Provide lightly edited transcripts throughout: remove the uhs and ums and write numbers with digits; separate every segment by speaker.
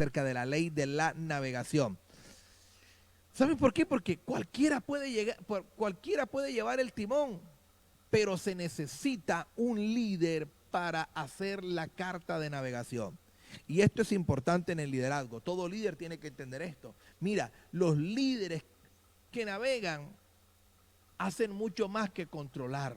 Speaker 1: acerca de la ley de la navegación. ¿Saben por qué? Porque cualquiera puede llevar el timón, pero se necesita un líder para hacer la carta de navegación. Y esto es importante en el liderazgo. Todo líder tiene que entender esto. Mira, los líderes que navegan hacen mucho más que controlar.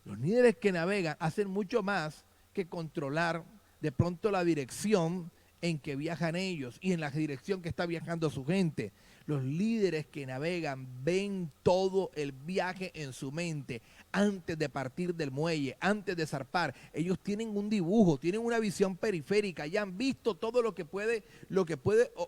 Speaker 1: Los líderes que navegan hacen mucho más que controlar de pronto la dirección en que viajan ellos y en la dirección que está viajando su gente. Los líderes que navegan ven todo el viaje en su mente antes de partir del muelle, antes de zarpar. Ellos tienen un dibujo, tienen una visión periférica, ya han visto todo lo que puede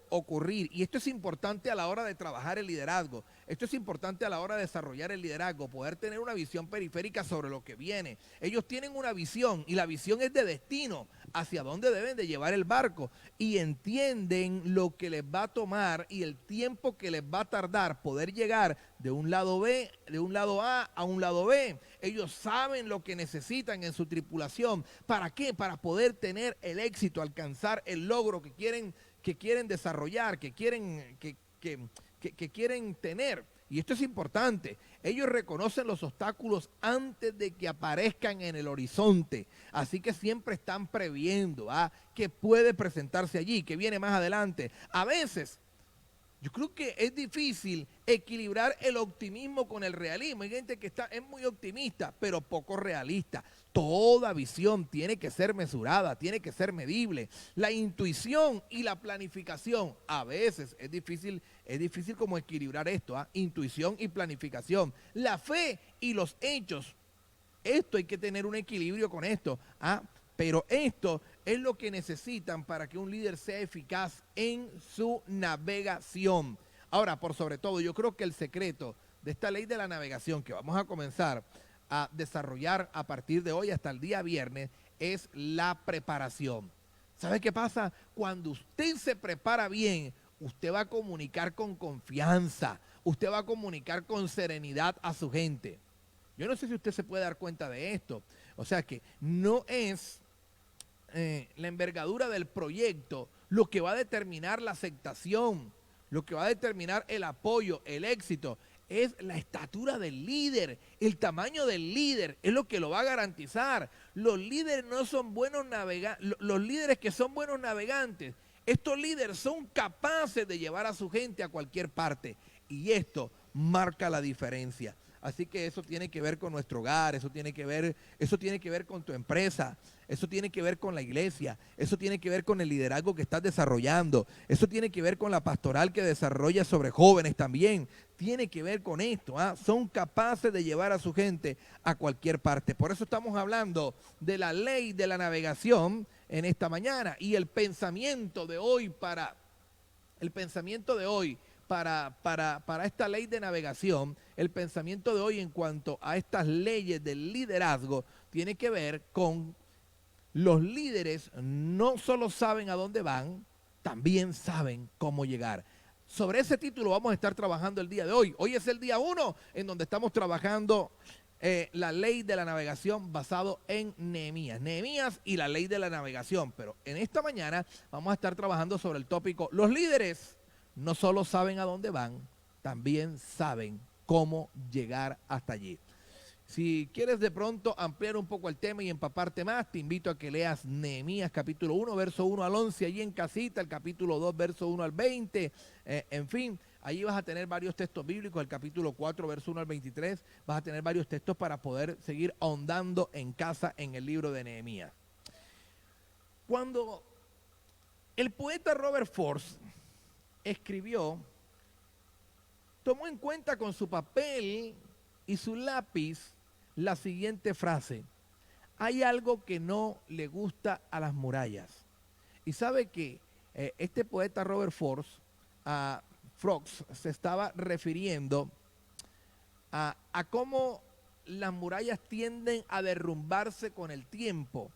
Speaker 1: ocurrir. Y esto es importante a la hora de trabajar el liderazgo. Esto es importante a la hora de desarrollar el liderazgo, poder tener una visión periférica sobre lo que viene. Ellos tienen una visión y la visión es de destino, hacia dónde deben de llevar el barco, y entienden lo que les va a tomar y el tiempo que les va a tardar poder llegar de un lado B, de un lado A un lado B. Ellos saben lo que necesitan en su tripulación. ¿Para qué? Para poder tener el éxito, alcanzar el logro que quieren desarrollar, que quieren tener. Y esto es importante. Ellos reconocen los obstáculos antes de que aparezcan en el horizonte. Así que siempre están previendo que puede presentarse allí, que viene más adelante. A veces, yo creo que es difícil equilibrar el optimismo con el realismo. Hay gente que es muy optimista, pero poco realista. Toda visión tiene que ser mesurada, tiene que ser medible. La intuición y la planificación, a veces es difícil como equilibrar esto, intuición y planificación. La fe y los hechos, esto hay que tener un equilibrio con esto, pero esto es lo que necesitan para que un líder sea eficaz en su navegación. Ahora, por sobre todo, yo creo que el secreto de esta ley de la navegación que vamos a comenzar a desarrollar a partir de hoy hasta el día viernes es la preparación. ¿Sabe qué pasa? Cuando usted se prepara bien, usted va a comunicar con confianza, usted va a comunicar con serenidad a su gente. Yo no sé si usted se puede dar cuenta de esto. O sea que no es la envergadura del proyecto lo que va a determinar la aceptación, lo que va a determinar el apoyo, el éxito. Es la estatura del líder, el tamaño del líder, es lo que lo va a garantizar. Los líderes no son buenos navegantes, los líderes que son buenos navegantes, estos líderes son capaces de llevar a su gente a cualquier parte, y esto marca la diferencia. Así que eso tiene que ver con nuestro hogar, eso tiene que ver con tu empresa, eso tiene que ver con la iglesia, eso tiene que ver con el liderazgo que estás desarrollando, eso tiene que ver con la pastoral que desarrollas sobre jóvenes también, tiene que ver con esto, son capaces de llevar a su gente a cualquier parte. Por eso estamos hablando de la ley de la navegación en esta mañana, y el pensamiento de hoy para esta ley de navegación, el pensamiento de hoy en cuanto a estas leyes del liderazgo tiene que ver con los líderes no solo saben a dónde van, también saben cómo llegar. Sobre ese título vamos a estar trabajando el día de hoy. Hoy es el día 1 en donde estamos trabajando la ley de la navegación basado en Nehemías. Nehemías y la ley de la navegación. Pero en esta mañana vamos a estar trabajando sobre el tópico: los líderes no solo saben a dónde van, también saben cómo llegar hasta allí. Si quieres de pronto ampliar un poco el tema y empaparte más, te invito a que leas Nehemías capítulo 1, verso 1 al 11, allí en casita, el capítulo 2, verso 1 al 20, en fin, allí vas a tener varios textos bíblicos, el capítulo 4, verso 1 al 23, vas a tener varios textos para poder seguir ahondando en casa en el libro de Nehemías. Cuando el poeta Robert Frost escribió, tomó en cuenta con su papel y su lápiz la siguiente frase: hay algo que no le gusta a las murallas. Y sabe que este poeta Robert Frost se estaba refiriendo a cómo las murallas tienden a derrumbarse con el tiempo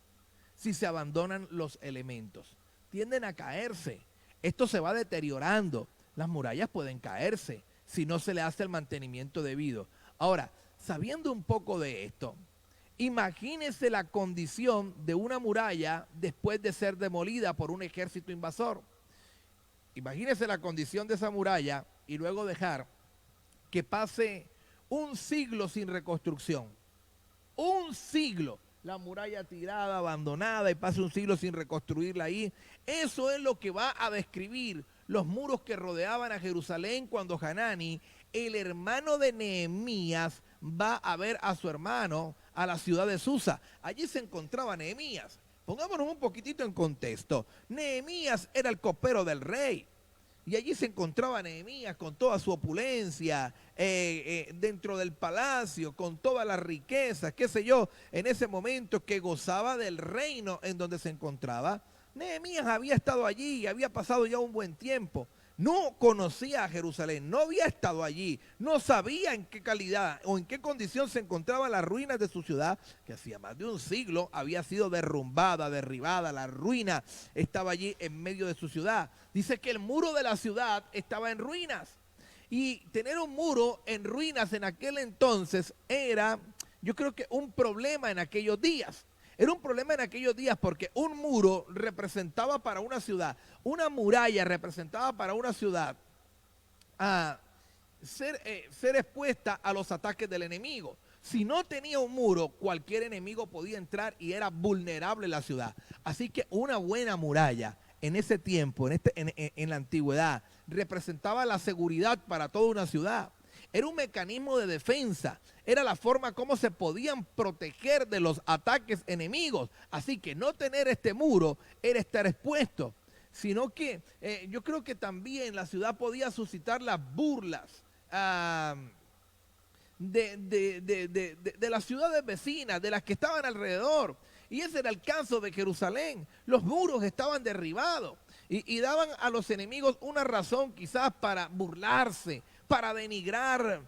Speaker 1: si se abandonan los elementos. Tienden a caerse. Esto se va deteriorando. Las murallas pueden caerse si no se le hace el mantenimiento debido. Ahora, sabiendo un poco de esto, imagínese la condición de una muralla después de ser demolida por un ejército invasor. Imagínense la condición de esa muralla y luego dejar que pase un siglo sin reconstrucción. Un siglo. La muralla tirada, abandonada, y pase un siglo sin reconstruirla ahí. Eso es lo que va a describir los muros que rodeaban a Jerusalén cuando Hanani, el hermano de Nehemías, va a ver a su hermano a la ciudad de Susa. Allí se encontraba Nehemías. Pongámonos un poquitito en contexto. Nehemías era el copero del rey. Y allí se encontraba Nehemías con toda su opulencia, dentro del palacio, con todas las riquezas, qué sé yo, en ese momento que gozaba del reino en donde se encontraba. Nehemías había estado allí y había pasado ya un buen tiempo. No conocía a Jerusalén, no había estado allí, no sabía en qué calidad o en qué condición se encontraban las ruinas de su ciudad, que hacía más de un siglo había sido derrumbada, derribada, la ruina estaba allí en medio de su ciudad. Dice que el muro de la ciudad estaba en ruinas. Y tener un muro en ruinas en aquel entonces era, yo creo que un problema en aquellos días. Era un problema en aquellos días porque un muro representaba para una ciudad, una muralla representaba para una ciudad a ser expuesta a los ataques del enemigo. Si no tenía un muro, cualquier enemigo podía entrar y era vulnerable la ciudad. Así que una buena muralla en ese tiempo, en la antigüedad, representaba la seguridad para toda una ciudad. Era un mecanismo de defensa, era la forma como se podían proteger de los ataques enemigos. Así que no tener este muro era estar expuesto, sino que yo creo que también la ciudad podía suscitar las burlas de las ciudades vecinas, de las que estaban alrededor. Y ese era el caso de Jerusalén. Los muros estaban derribados y daban a los enemigos una razón quizás para burlarse, para denigrar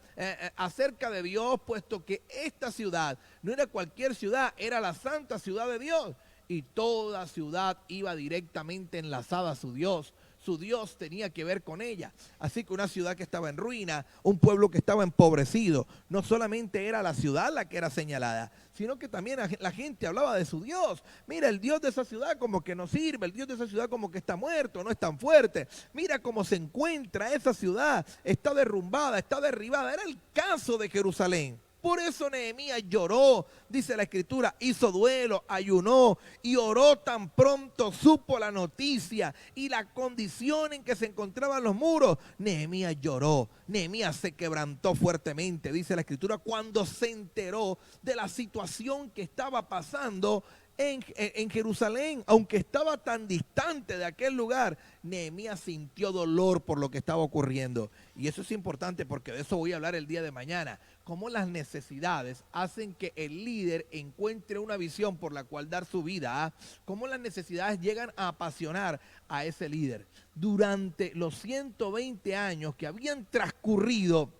Speaker 1: acerca de Dios, puesto que esta ciudad no era cualquier ciudad, era la santa ciudad de Dios. Y toda ciudad iba directamente enlazada a su Dios. Su Dios tenía que ver con ella. Así que una ciudad que estaba en ruina, un pueblo que estaba empobrecido, no solamente era la ciudad la que era señalada, sino que también la gente hablaba de su Dios. Mira, el Dios de esa ciudad como que no sirve, el Dios de esa ciudad como que está muerto, no es tan fuerte. Mira cómo se encuentra esa ciudad, está derrumbada, está derribada. Era el caso de Jerusalén. Por eso Nehemías lloró, dice la escritura, hizo duelo, ayunó y oró tan pronto supo la noticia y la condición en que se encontraban los muros. Nehemías lloró, Nehemías se quebrantó fuertemente, dice la escritura, cuando se enteró de la situación que estaba pasando en Jerusalén. Aunque estaba tan distante de aquel lugar, Nehemías sintió dolor por lo que estaba ocurriendo. Y eso es importante porque de eso voy a hablar el día de mañana. Cómo las necesidades hacen que el líder encuentre una visión por la cual dar su vida. Cómo las necesidades llegan a apasionar a ese líder. Durante los 120 años que habían transcurrido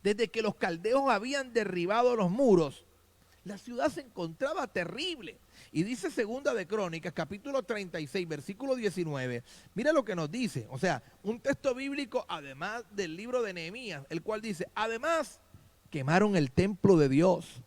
Speaker 1: desde que los caldeos habían derribado los muros, la ciudad se encontraba terrible. Y dice Segunda de Crónicas, capítulo 36, versículo 19. Mira lo que nos dice. O sea, un texto bíblico además del libro de Nehemías, el cual dice, además, quemaron el templo de Dios,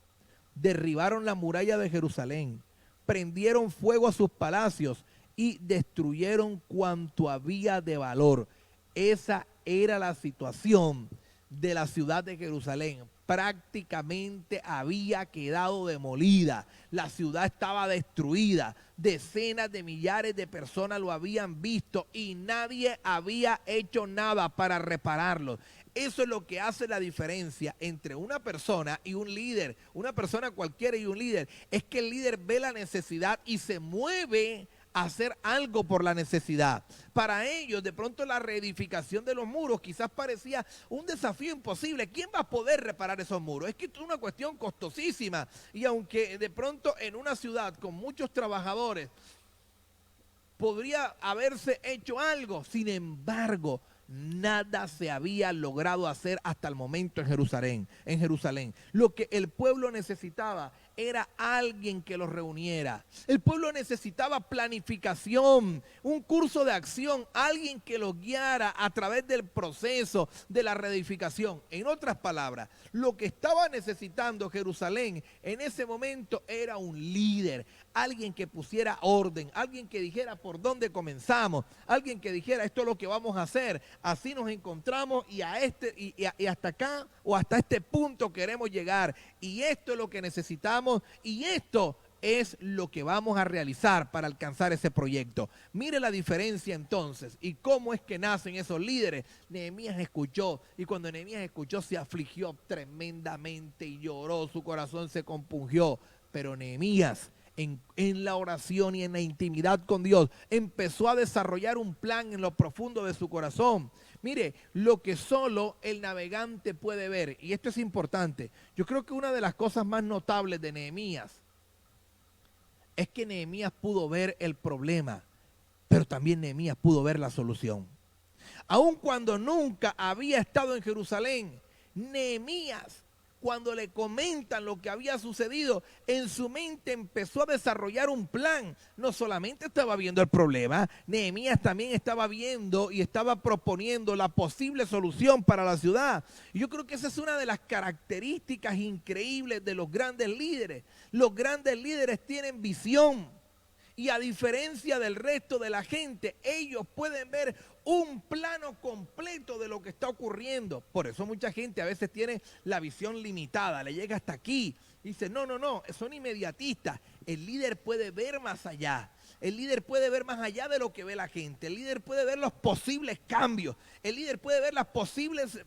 Speaker 1: derribaron la muralla de Jerusalén, prendieron fuego a sus palacios y destruyeron cuanto había de valor. Esa era la situación de la ciudad de Jerusalén. Prácticamente había quedado demolida, la ciudad estaba destruida, decenas de millares de personas lo habían visto y nadie había hecho nada para repararlo. Eso es lo que hace la diferencia entre una persona y un líder, una persona cualquiera y un líder, es que el líder ve la necesidad y se mueve a hacer algo por la necesidad. Para ellos, de pronto la reedificación de los muros quizás parecía un desafío imposible. ¿Quién va a poder reparar esos muros? Es que es una cuestión costosísima. Y aunque de pronto en una ciudad con muchos trabajadores podría haberse hecho algo, sin embargo, nada se había logrado hacer hasta el momento en Jerusalén. Lo que el pueblo necesitaba era alguien que los reuniera. El pueblo necesitaba planificación, un curso de acción, alguien que los guiara a través del proceso de la reedificación. En otras palabras, lo que estaba necesitando Jerusalén en ese momento era un líder, alguien que pusiera orden, alguien que dijera por dónde comenzamos, alguien que dijera esto es lo que vamos a hacer, así nos encontramos y hasta acá o hasta este punto queremos llegar y esto es lo que necesitamos y esto es lo que vamos a realizar para alcanzar ese proyecto. Mire la diferencia entonces y cómo es que nacen esos líderes. Nehemías escuchó y cuando Nehemías escuchó se afligió tremendamente y lloró, su corazón se compungió, pero Nehemías en la oración y en la intimidad con Dios empezó a desarrollar un plan en lo profundo de su corazón. Mire, lo que solo el navegante puede ver, y esto es importante, yo creo que una de las cosas más notables de Nehemías es que Nehemías pudo ver el problema, pero también Nehemías pudo ver la solución. Aun cuando nunca había estado en Jerusalén, Nehemías, cuando le comentan lo que había sucedido, en su mente empezó a desarrollar un plan. No solamente estaba viendo el problema, Nehemías también estaba viendo y estaba proponiendo la posible solución para la ciudad. Y yo creo que esa es una de las características increíbles de los grandes líderes. Los grandes líderes tienen visión. Y a diferencia del resto de la gente, ellos pueden ver un plano completo de lo que está ocurriendo. Por eso mucha gente a veces tiene la visión limitada, le llega hasta aquí. Dice, no, son inmediatistas. El líder puede ver más allá. El líder puede ver más allá de lo que ve la gente. El líder puede ver los posibles cambios. El líder puede ver las posibles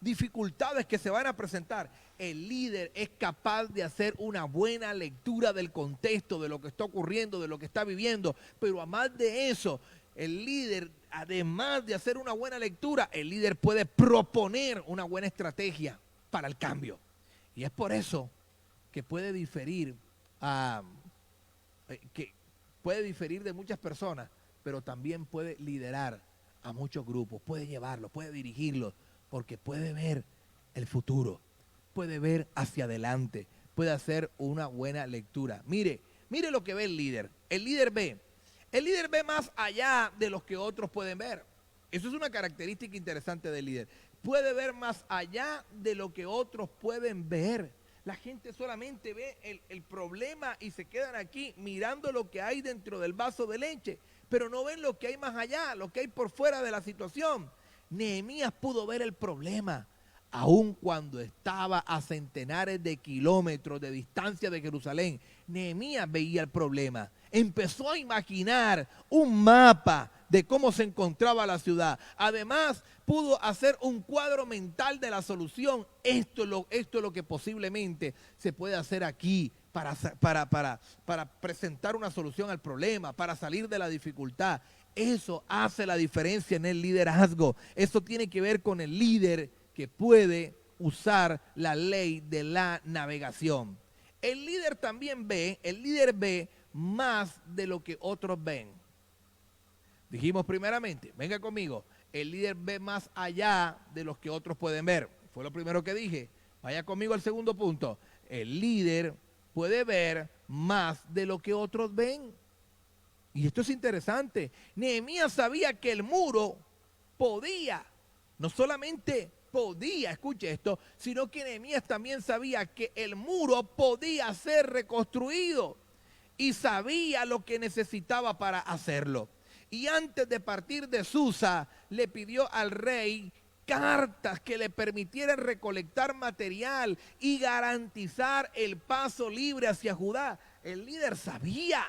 Speaker 1: dificultades que se van a presentar. El líder es capaz de hacer una buena lectura del contexto, de lo que está ocurriendo, de lo que está viviendo. Pero además de eso, el líder, además de hacer una buena lectura, el líder puede proponer una buena estrategia para el cambio. Y es por eso que puede diferir de muchas personas, pero también puede liderar a muchos grupos, puede llevarlos, puede dirigirlos, porque puede ver el futuro, puede ver hacia adelante, puede hacer una buena lectura. Mire lo que ve el líder. El líder ve más allá de lo que otros pueden ver. Eso es una característica interesante del líder. Puede ver más allá de lo que otros pueden ver. La gente solamente ve el problema y se quedan aquí mirando lo que hay dentro del vaso de leche, pero no ven lo que hay más allá, lo que hay por fuera de la situación. Nehemías pudo ver el problema, aun cuando estaba a centenares de kilómetros de distancia de Jerusalén. Nehemías veía el problema. Empezó a imaginar un mapa de cómo se encontraba la ciudad. Además, pudo hacer un cuadro mental de la solución. Esto es lo que posiblemente se puede hacer aquí para presentar una solución al problema, para salir de la dificultad. Eso hace la diferencia en el liderazgo. Eso tiene que ver con el líder que puede usar la ley de la navegación. El líder ve más de lo que otros ven. Dijimos primeramente, venga conmigo, el líder ve más allá de los que otros pueden ver. Fue lo primero que dije. Vaya conmigo al segundo punto. El líder puede ver más de lo que otros ven. Y esto es interesante. Nehemías sabía que el muro podía, no solamente podía, escuche esto, sino que Nehemías también sabía que el muro podía ser reconstruido y sabía lo que necesitaba para hacerlo. Y antes de partir de Susa, le pidió al rey cartas que le permitieran recolectar material y garantizar el paso libre hacia Judá. El líder sabía,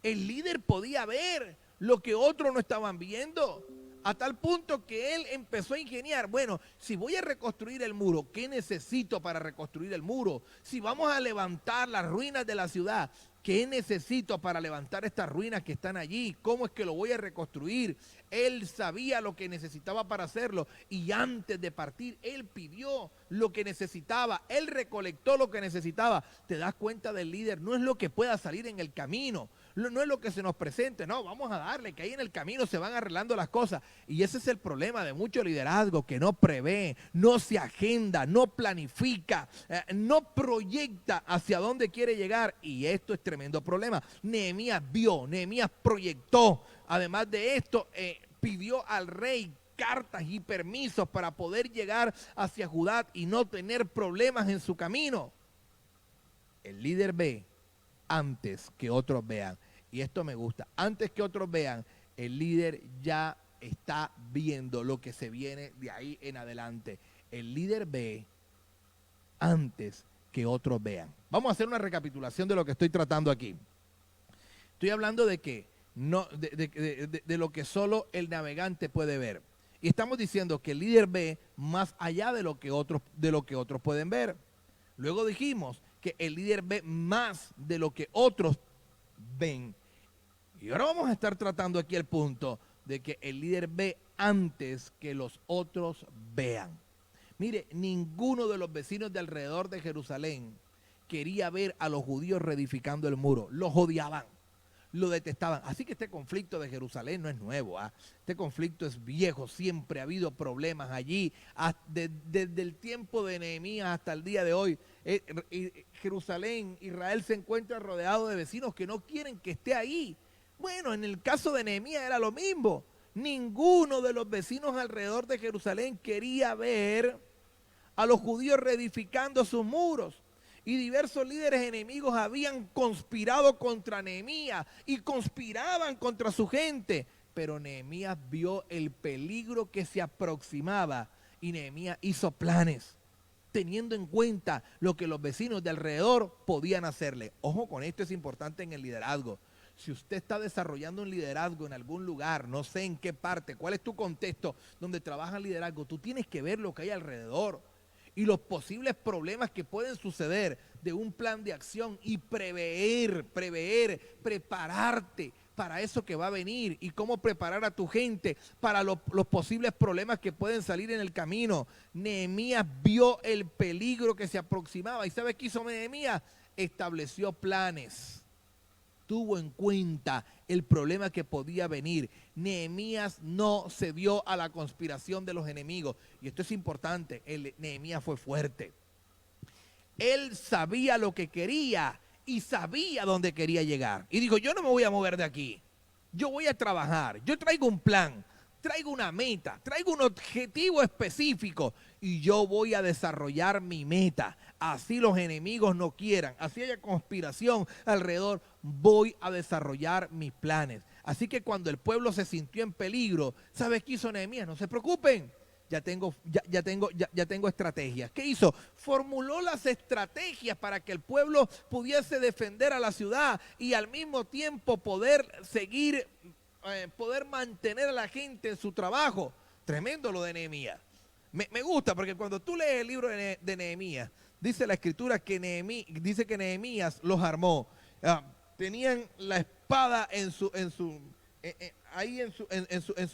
Speaker 1: el líder podía ver lo que otros no estaban viendo, a tal punto que él empezó a ingeniar, bueno, si voy a reconstruir el muro, ¿qué necesito para reconstruir el muro? Si vamos a levantar las ruinas de la ciudad, ¿qué necesito para levantar estas ruinas que están allí? ¿Cómo es que lo voy a reconstruir? Él sabía lo que necesitaba para hacerlo y antes de partir, él pidió lo que necesitaba, él recolectó lo que necesitaba. Te das cuenta del líder, no es lo que pueda salir en el camino, no es lo que se nos presente, no, vamos a darle, que ahí en el camino se van arreglando las cosas. Y ese es el problema de mucho liderazgo, que no prevé, no se agenda, no planifica, no proyecta hacia dónde quiere llegar. Y esto es tremendo problema. Nehemías vio, Nehemías proyectó. Además de esto, pidió al rey cartas y permisos para poder llegar hacia Judá y no tener problemas en su camino. El líder ve antes que otros vean. Y esto me gusta. Antes que otros vean, el líder ya está viendo lo que se viene de ahí en adelante. El líder ve antes que otros vean. Vamos a hacer una recapitulación de lo que estoy tratando aquí. Estoy hablando de que no, de lo que solo el navegante puede ver. Y estamos diciendo que el líder ve más allá de lo que otros pueden ver. Luego dijimos que el líder ve más de lo que otros ven. Y ahora vamos a estar tratando aquí el punto de que el líder ve antes que los otros vean. Mire, ninguno de los vecinos de alrededor de Jerusalén quería ver a los judíos reedificando el muro. Los odiaban, lo detestaban. Así que este conflicto de Jerusalén no es nuevo. Este conflicto es viejo, siempre ha habido problemas allí. Desde el tiempo de Nehemías hasta el día de hoy, Jerusalén, Israel se encuentra rodeado de vecinos que no quieren que esté ahí. Bueno, en el caso de Nehemías era lo mismo. Ninguno de los vecinos alrededor de Jerusalén quería ver a los judíos reedificando sus muros. Y diversos líderes enemigos habían conspirado contra Nehemías y conspiraban contra su gente. Pero Nehemías vio el peligro que se aproximaba y Nehemías hizo planes, teniendo en cuenta lo que los vecinos de alrededor podían hacerle. Ojo con esto, es importante en el liderazgo. Si usted está desarrollando un liderazgo en algún lugar, no sé en qué parte, cuál es tu contexto donde trabaja el liderazgo, tú tienes que ver lo que hay alrededor y los posibles problemas que pueden suceder de un plan de acción y prever, prepararte para eso que va a venir y cómo preparar a tu gente para los posibles problemas que pueden salir en el camino. Nehemías vio el peligro que se aproximaba y ¿sabe qué hizo Nehemías? Estableció planes. Tuvo en cuenta el problema que podía venir. Nehemías no cedió a la conspiración de los enemigos. Y esto es importante, Nehemías fue fuerte. Él sabía lo que quería y sabía dónde quería llegar. Y dijo, yo no me voy a mover de aquí. Yo voy a trabajar. Yo traigo un plan, traigo una meta, traigo un objetivo específico y yo voy a desarrollar mi meta. Así los enemigos no quieran, así haya conspiración alrededor, voy a desarrollar mis planes. Así que cuando el pueblo se sintió en peligro, ¿sabes qué hizo Nehemías? No se preocupen, ya tengo estrategias. ¿Qué hizo? Formuló las estrategias para que el pueblo pudiese defender a la ciudad y al mismo tiempo poder seguir, poder mantener a la gente en su trabajo. Tremendo lo de Nehemías. Me gusta porque cuando tú lees el libro de Nehemías, dice la escritura que Nehemías los armó. Tenían la espada en su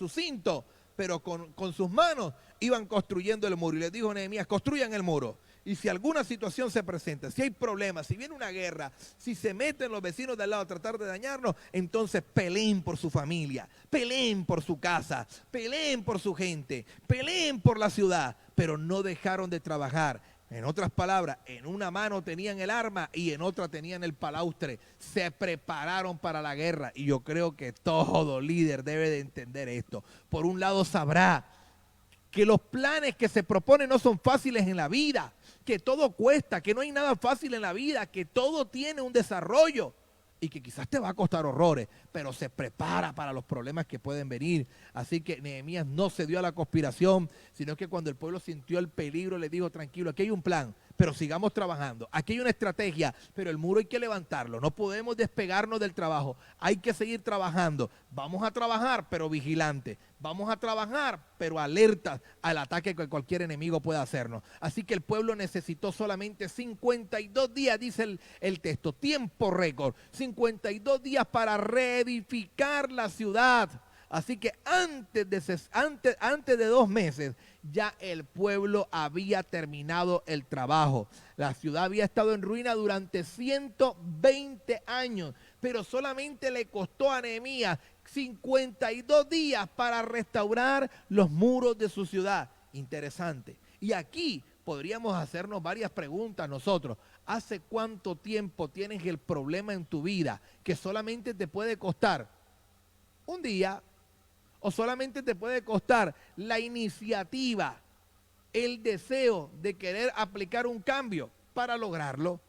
Speaker 1: cinto, pero con sus manos iban construyendo el muro. Y les dijo Nehemías, construyan el muro. Y si alguna situación se presenta, si hay problemas, si viene una guerra, si se meten los vecinos de al lado a tratar de dañarnos, entonces peleen por su familia, peleen por su casa, peleen por su gente, peleen por la ciudad. Pero no dejaron de trabajar. En otras palabras, en una mano tenían el arma y en otra tenían el palaustre. Se prepararon para la guerra y yo creo que todo líder debe de entender esto. Por un lado sabrá que los planes que se proponen no son fáciles en la vida, que todo cuesta, que no hay nada fácil en la vida, que todo tiene un desarrollo y que quizás te va a costar horrores, pero se prepara para los problemas que pueden venir. Así que Nehemías no se dio a la conspiración, sino que cuando el pueblo sintió el peligro le dijo, tranquilo, aquí hay un plan, pero sigamos trabajando. Aquí hay una estrategia, pero el muro hay que levantarlo. No podemos despegarnos del trabajo. Hay que seguir trabajando. Vamos a trabajar, pero vigilantes. Vamos a trabajar, pero alertas al ataque que cualquier enemigo pueda hacernos. Así que el pueblo necesitó solamente 52 días, dice el texto, tiempo récord. 52 días para reedificar la ciudad. Así que antes de 2 meses ya el pueblo había terminado el trabajo. La ciudad había estado en ruina durante 120 años, pero solamente le costó a Nehemías 52 días para restaurar los muros de su ciudad. Interesante. Y aquí podríamos hacernos varias preguntas nosotros. ¿Hace cuánto tiempo tienes el problema en tu vida que solamente te puede costar un día? O solamente te puede costar la iniciativa, el deseo de querer aplicar un cambio para lograrlo.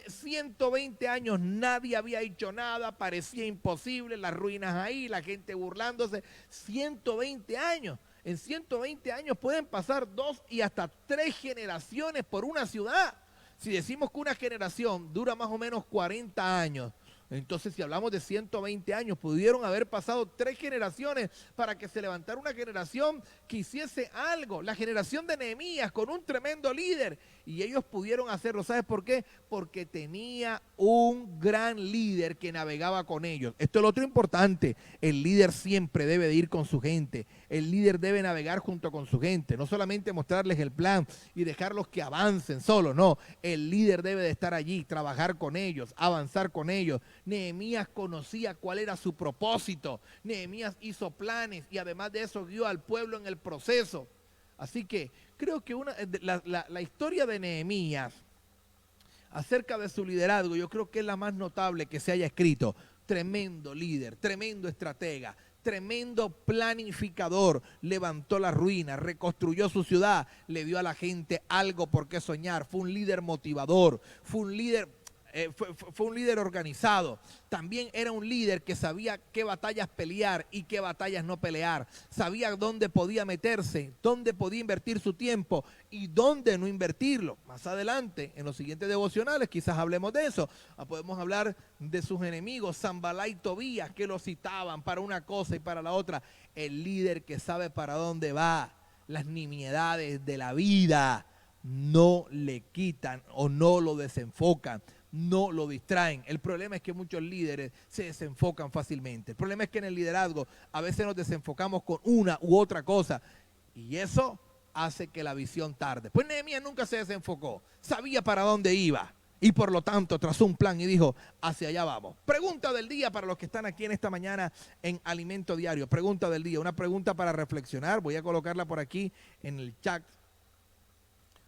Speaker 1: 120 años nadie había hecho nada, parecía imposible, las ruinas ahí, la gente burlándose. 120 años. En 120 años pueden pasar 2 y hasta 3 generaciones por una ciudad. Si decimos que una generación dura más o menos 40 años, entonces si hablamos de 120 años, pudieron haber pasado 3 generaciones para que se levantara una generación que hiciese algo. La generación de Nehemías con un tremendo líder. Y ellos pudieron hacerlo. ¿Sabes por qué? Porque tenía un gran líder que navegaba con ellos. Esto es lo otro importante. El líder siempre debe de ir con su gente. El líder debe navegar junto con su gente. No solamente mostrarles el plan y dejarlos que avancen solos. No, el líder debe de estar allí, trabajar con ellos, avanzar con ellos. Nehemías conocía cuál era su propósito. Nehemías hizo planes y además de eso guió al pueblo en el proceso. Así que creo que la historia de Nehemías acerca de su liderazgo, yo creo que es la más notable que se haya escrito. Tremendo líder, tremendo estratega, tremendo planificador. Levantó la ruina, reconstruyó su ciudad, le dio a la gente algo por qué soñar. Fue un líder motivador, fue un líder organizado. También era un líder que sabía qué batallas pelear y qué batallas no pelear. Sabía dónde podía meterse, dónde podía invertir su tiempo y dónde no invertirlo. Más adelante, en los siguientes devocionales, quizás hablemos de eso. Podemos hablar de sus enemigos, Sanballat y Tobías, que lo citaban para una cosa y para la otra. El líder que sabe para dónde va. Las nimiedades de la vida no le quitan o no lo desenfocan. No lo distraen. El problema es que muchos líderes se desenfocan fácilmente. El problema es que en el liderazgo a veces nos desenfocamos con una u otra cosa y eso hace que la visión tarde. Pues Nehemías nunca se desenfocó, sabía para dónde iba y por lo tanto trazó un plan y dijo, hacia allá vamos. Pregunta del día para los que están aquí en esta mañana en Alimento Diario. Pregunta del día, una pregunta para reflexionar. Voy a colocarla por aquí en el chat.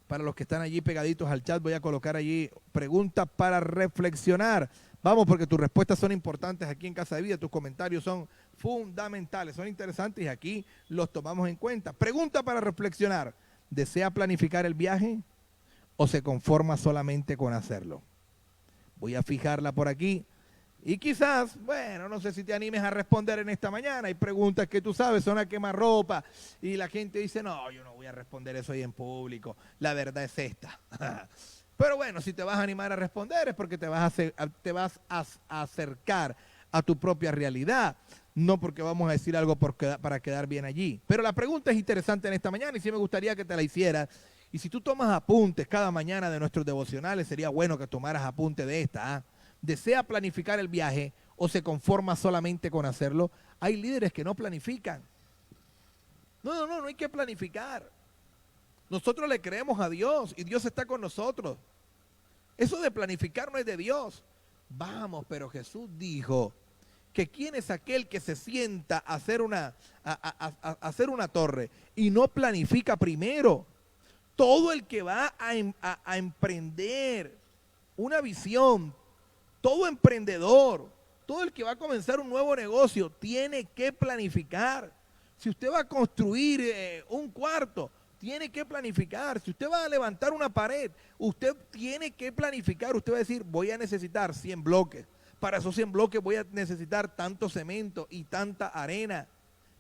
Speaker 1: Para los que están allí pegaditos al chat, voy a colocar allí preguntas para reflexionar. Vamos, porque tus respuestas son importantes aquí en Casa de Vida, tus comentarios son fundamentales, son interesantes y aquí los tomamos en cuenta. Pregunta para reflexionar. ¿Desea planificar el viaje o se conforma solamente con hacerlo? Voy a fijarla por aquí. Y quizás, bueno, no sé si te animes a responder en esta mañana. Hay preguntas que tú sabes, son a quemarropa. Y la gente dice, no, yo no voy a responder eso ahí en público. La verdad es esta. Pero bueno, si te vas a animar a responder es porque te vas a acercar a tu propia realidad. No porque vamos a decir algo para quedar bien allí. Pero la pregunta es interesante en esta mañana y sí me gustaría que te la hicieras. Y si tú tomas apuntes cada mañana de nuestros devocionales, sería bueno que tomaras apunte de esta, ¿Desea planificar el viaje o se conforma solamente con hacerlo? Hay líderes que no planifican. No hay que planificar. Nosotros le creemos a Dios y Dios está con nosotros. Eso de planificar no es de Dios. Vamos, pero Jesús dijo que quién es aquel que se sienta a hacer una torre y no planifica primero. Todo el que va a emprender una visión, todo emprendedor, todo el que va a comenzar un nuevo negocio, tiene que planificar. Si usted va a construir un cuarto, tiene que planificar. Si usted va a levantar una pared, usted tiene que planificar. Usted va a decir, voy a necesitar 100 bloques. Para esos 100 bloques voy a necesitar tanto cemento y tanta arena.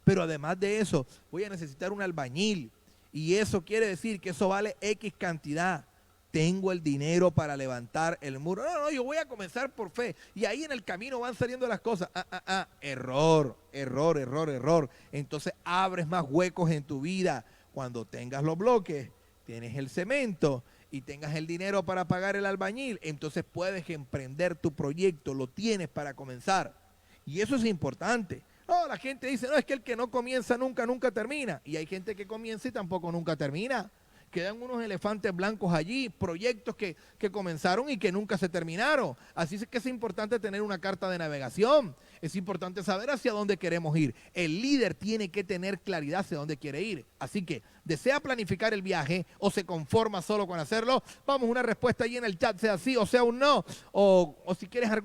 Speaker 1: Pero además de eso, voy a necesitar un albañil. Y eso quiere decir que eso vale X cantidad. Tengo el dinero para levantar el muro. No, yo voy a comenzar por fe. Y ahí en el camino van saliendo las cosas. Error. Entonces abres más huecos en tu vida. Cuando tengas los bloques, tienes el cemento y tengas el dinero para pagar el albañil, entonces puedes emprender tu proyecto, lo tienes para comenzar. Y eso es importante. No, la gente dice, no, es que el que no comienza nunca termina. Y hay gente que comienza y tampoco nunca termina. Quedan unos elefantes blancos allí, proyectos que comenzaron y que nunca se terminaron. Así es que es importante tener una carta de navegación. Es importante saber hacia dónde queremos ir. El líder tiene que tener claridad hacia dónde quiere ir. Así que, ¿desea planificar el viaje o se conforma solo con hacerlo? Vamos, una respuesta ahí en el chat, sea sí o sea un no. O si quieres